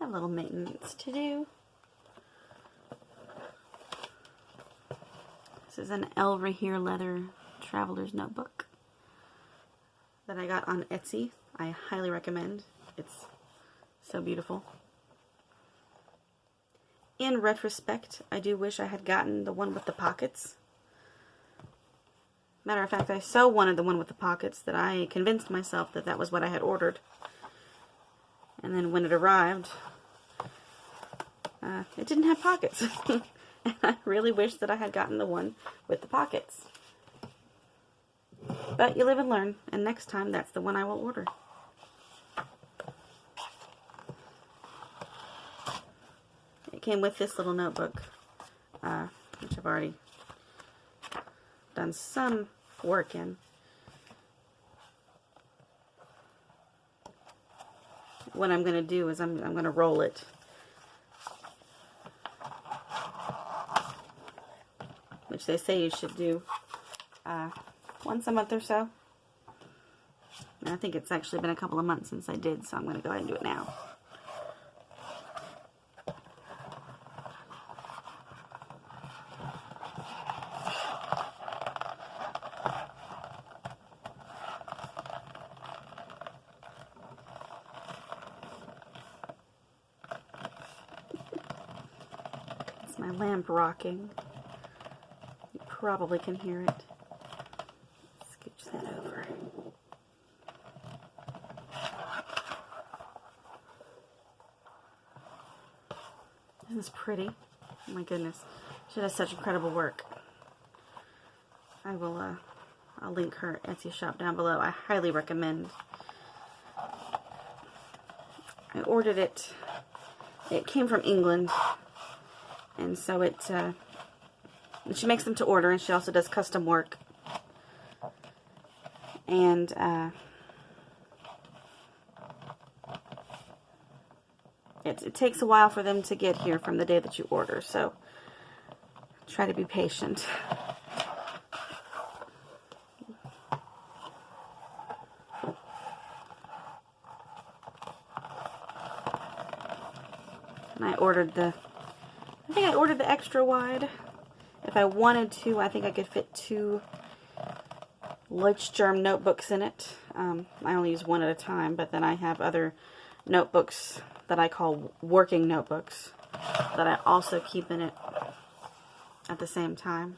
have a little maintenance to do. This is an El Rahir leather traveler's notebook that I got on Etsy. I highly recommend. It's so beautiful. In retrospect, I do wish I had gotten the one with the pockets. Matter of fact, I so wanted the one with the pockets that I convinced myself that that was what I had ordered. And then when it arrived, it didn't have pockets. And I really wish that I had gotten the one with the pockets. But you live and learn, and next time that's the one I will order. It came with this little notebook, which I've already done some work in. What I'm going to do is I'm going to roll it. Which they say you should do once a month or so. And I think it's actually been a couple of months since I did, so I'm going to go ahead and do it now. It's my lamp rocking. You probably can hear it. Scooch that over. Isn't this pretty? Oh my goodness. She does such incredible work. I will, I'll link her Etsy shop down below. I highly recommend. I ordered it. It came from England. And so it, and she makes them to order, and she also does custom work. And, it takes a while for them to get here from the day that you order, so try to be patient. And I ordered the, I think I ordered the extra wide. If I wanted to, I think I could fit 2 Leuchtturm notebooks in it. I only use one at a time, but then I have other notebooks that I call working notebooks that I also keep in it at the same time.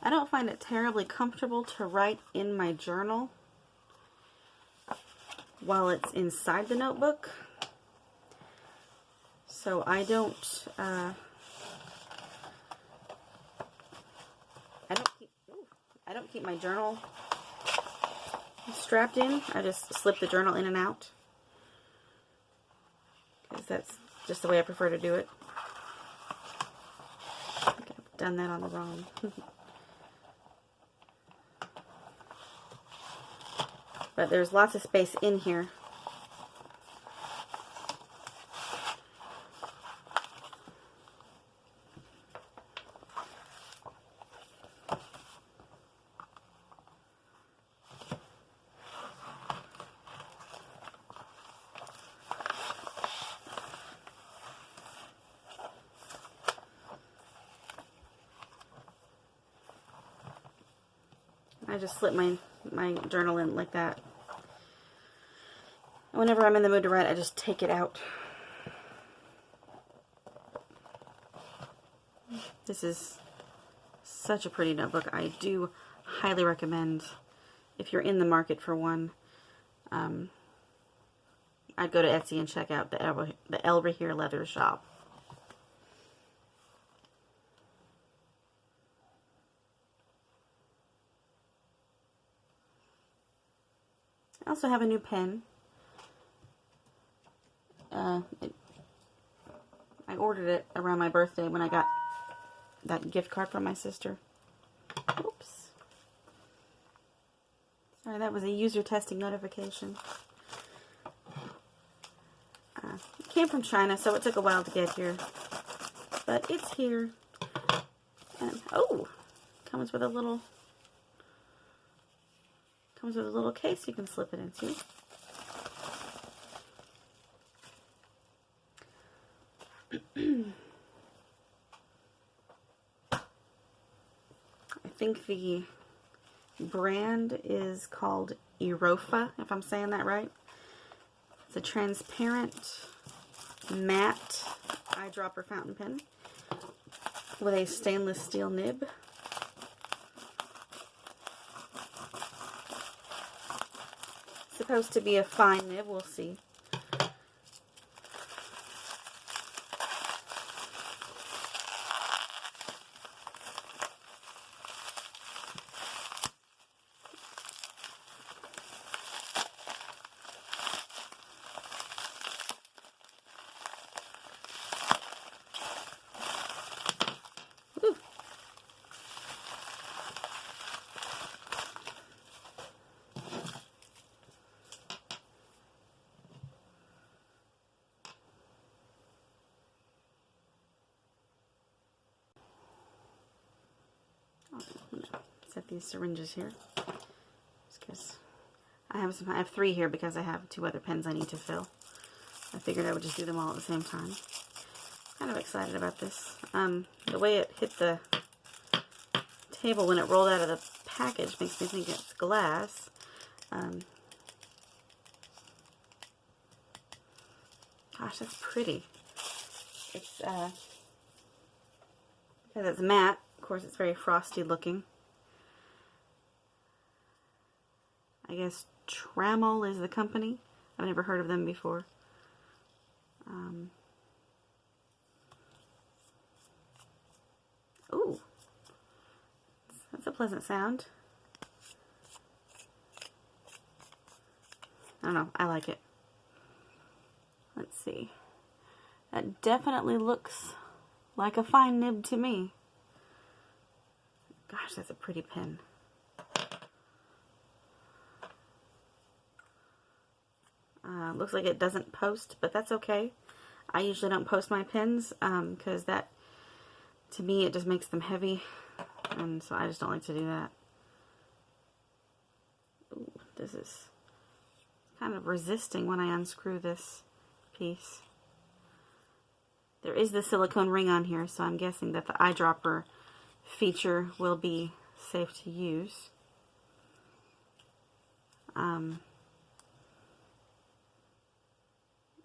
I don't find it terribly comfortable to write in my journal while it's inside the notebook. So I don't keep my journal strapped in. I just slip the journal in and out, because that's just the way I prefer to do it. I think I've done that on the wrong. But there's lots of space in here. I just slip my journal in like that. Whenever I'm in the mood to write, I just take it out. This is such a pretty notebook. I do highly recommend, if you're in the market for one, I'd go to Etsy and check out the El Rahir leather shop. I also have a new pen. I ordered it around my birthday when I got that gift card from my sister. Oops. Sorry, that was a user testing notification. It came from China, so it took a while to get here. But it's here. And, oh! Comes with a little case you can slip it into. I think the brand is called Erofa, if I'm saying that right. It's a transparent matte eyedropper fountain pen with a stainless steel nib. Supposed to be a fine nib, we'll see. Ooh. Set these syringes here. Just because I have 3 here because I have 2 other pens I need to fill. I figured I would just do them all at the same time. Kind of excited about this. The way it hit the table when it rolled out of the package makes me think it's glass. Gosh, that's pretty. It's because it's matte. Of course, it's very frosty looking. I guess Trammell is the company. I've never heard of them before. Ooh, that's a pleasant sound. I don't know, I like it. Let's see. That definitely looks like a fine nib to me. Gosh, that's a pretty pen. Looks like it doesn't post, but that's okay. I usually don't post my pens because that, to me, it just makes them heavy, and so I just don't like to do that. Ooh, this is kind of resisting when I unscrew this piece. There is the silicone ring on here, so I'm guessing that the eyedropper feature will be safe to use.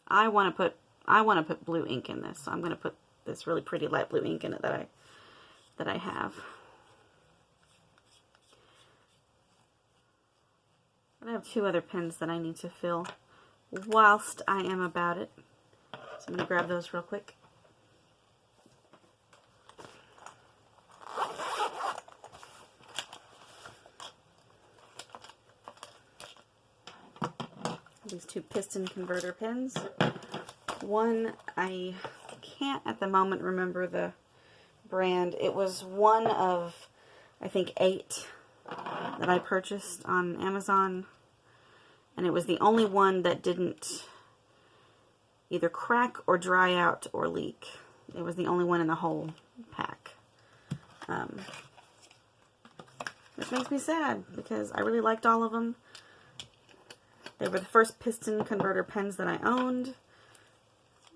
I want to put blue ink in this, so I'm going to put this really pretty light blue ink in it that I have. I have 2 other pens that I need to fill whilst I am about it. So I'm going to grab those real quick. These 2 piston converter pens. One, I can't at the moment remember the brand. It was one of, I think, 8 that I purchased on Amazon. And it was the only one that didn't either crack or dry out or leak. It was the only one in the whole pack. Which makes me sad because I really liked all of them. They were the first piston converter pens that I owned,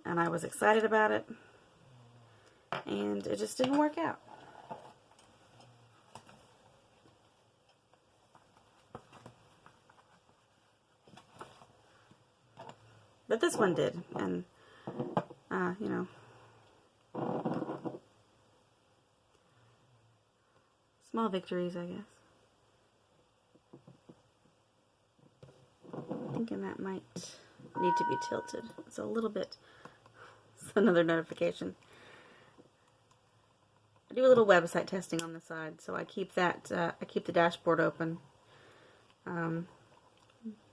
and I was excited about it, and it just didn't work out. But this one did, and, you know, small victories, I guess. Thinking that might need to be tilted. It's a little bit. It's another notification. I do a little website testing on the side, so I keep that. I keep the dashboard open.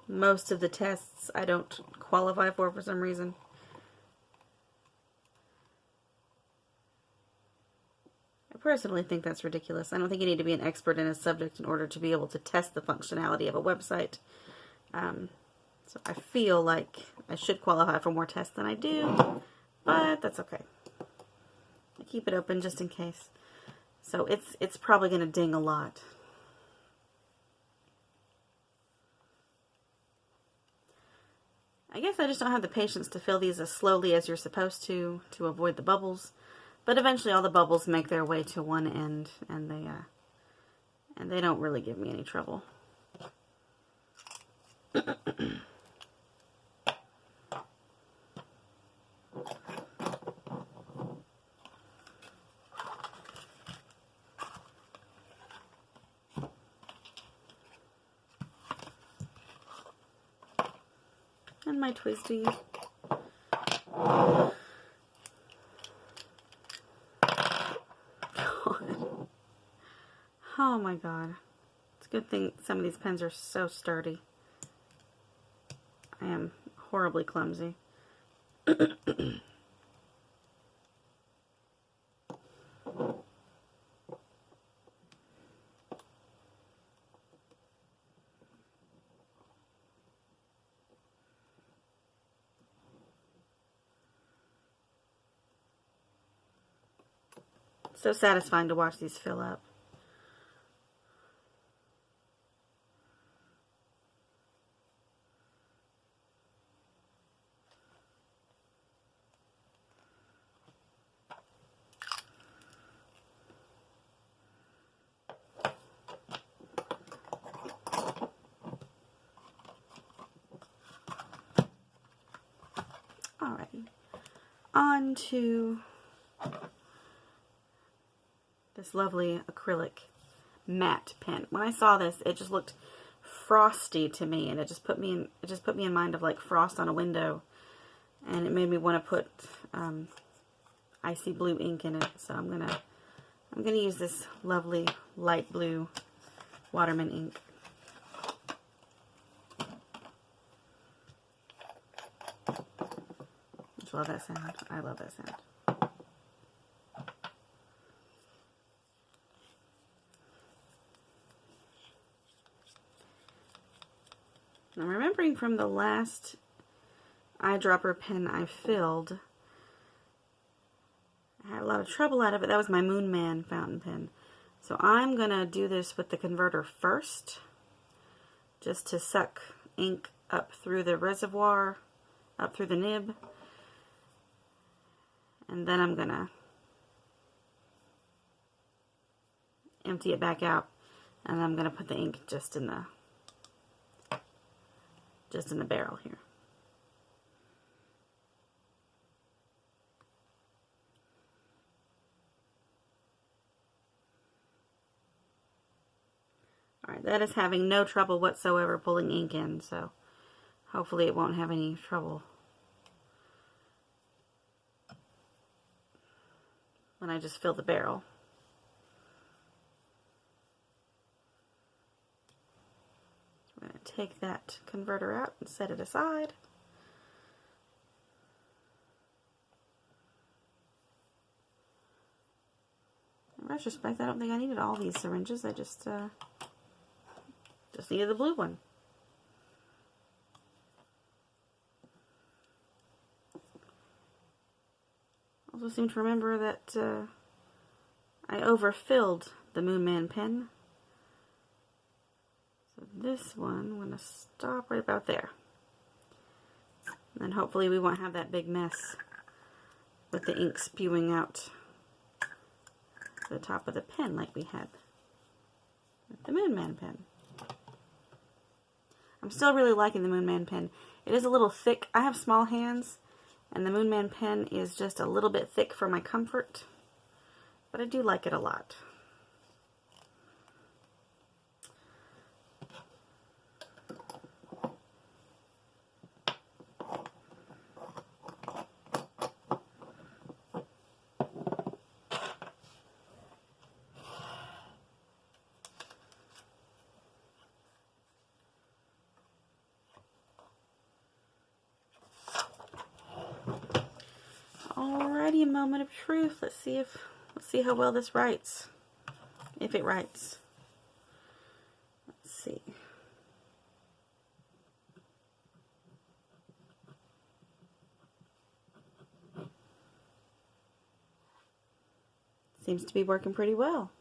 Most of the tests I don't qualify for some reason. I personally think that's ridiculous. I don't think you need to be an expert in a subject in order to be able to test the functionality of a website. So I feel like I should qualify for more tests than I do, but that's okay. I keep it open just in case. So it's probably going to ding a lot. I guess I just don't have the patience to fill these as slowly as you're supposed to avoid the bubbles. But eventually all the bubbles make their way to one end, and they don't really give me any trouble. And my twisties. Oh my god. It's a good thing some of these pens are so sturdy. I am horribly clumsy. So satisfying to watch these fill up. Alrighty, on to this lovely acrylic matte pen. When I saw this, it just looked frosty to me, and it just put me in mind of like frost on a window, and it made me want to put icy blue ink in it. So I'm gonna use this lovely light blue Waterman ink. I love that sound. I love that sound. I'm remembering from the last eyedropper pen I filled, I had a lot of trouble out of it. That was my Moon Man fountain pen. So I'm going to do this with the converter first, just to suck ink up through the reservoir, up through the nib. And then I'm going to empty it back out, and I'm going to put the ink just in the barrel here. Alright, that is having no trouble whatsoever pulling ink in, so hopefully it won't have any trouble when I just fill the barrel. I'm going to take that converter out and set it aside. In retrospect, I don't think I needed all these syringes. I just needed the blue one. Also seem to remember that I overfilled the Moon Man pen. So this one, I'm going to stop right about there. And then hopefully we won't have that big mess with the ink spewing out the top of the pen like we had with the Moon Man pen. I'm still really liking the Moon Man pen. It is a little thick. I have small hands, and the Moon Man pen is just a little bit thick for my comfort, but I do like it a lot. Alrighty, a moment of truth. Let's see if Let's see how well this writes. If it writes. Let's see. Seems to be working pretty well.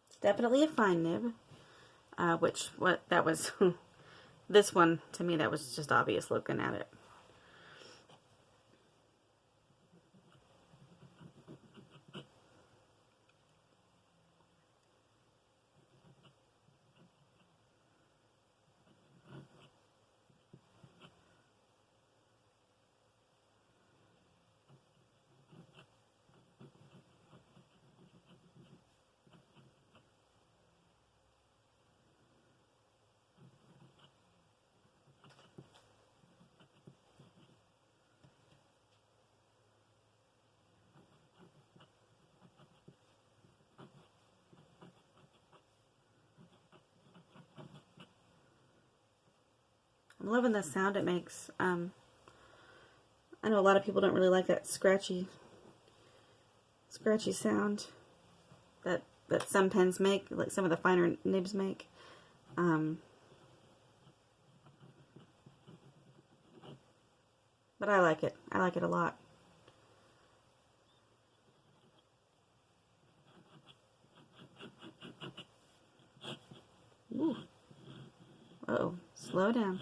It's definitely a fine nib. That was, this one, to me, that was just obvious looking at it. I'm loving the sound it makes. I know a lot of people don't really like that scratchy sound that some pens make, like some of the finer nibs make. But I like it. I like it a lot. Ooh. Uh-oh. Slow down.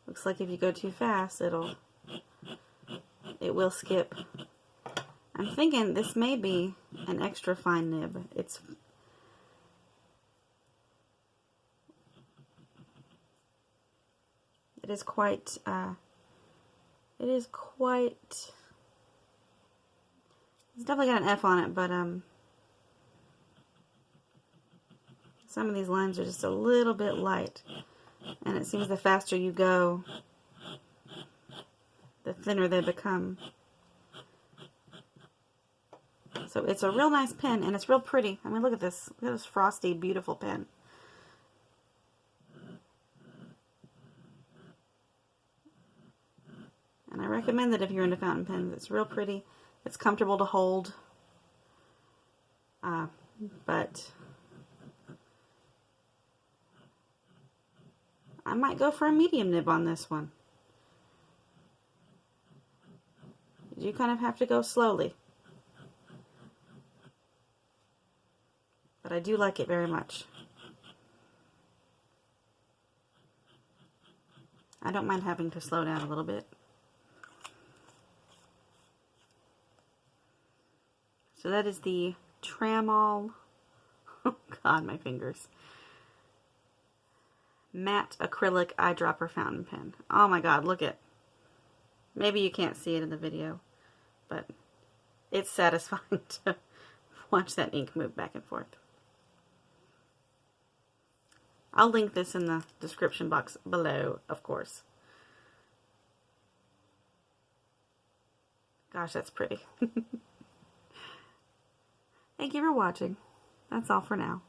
Looks like if you go too fast, it will skip. I'm thinking this may be an extra fine nib. It is quite, it's definitely got an F on it, but, some of these lines are just a little bit light. And it seems the faster you go, the thinner they become. So it's a real nice pen, and it's real pretty. I mean, look at this. Look at this frosty, beautiful pen. And I recommend that if you're into fountain pens. It's real pretty. It's comfortable to hold. But I might go for a medium nib on this one. You kind of have to go slowly. But I do like it very much. I don't mind having to slow down a little bit. So that is the Tramol, oh God, my fingers, matte acrylic eyedropper fountain pen. Oh my God, look at, maybe you can't see it in the video, but it's satisfying to watch that ink move back and forth. I'll link this in the description box below, of course. Gosh, that's pretty. Thank you for watching. That's all for now.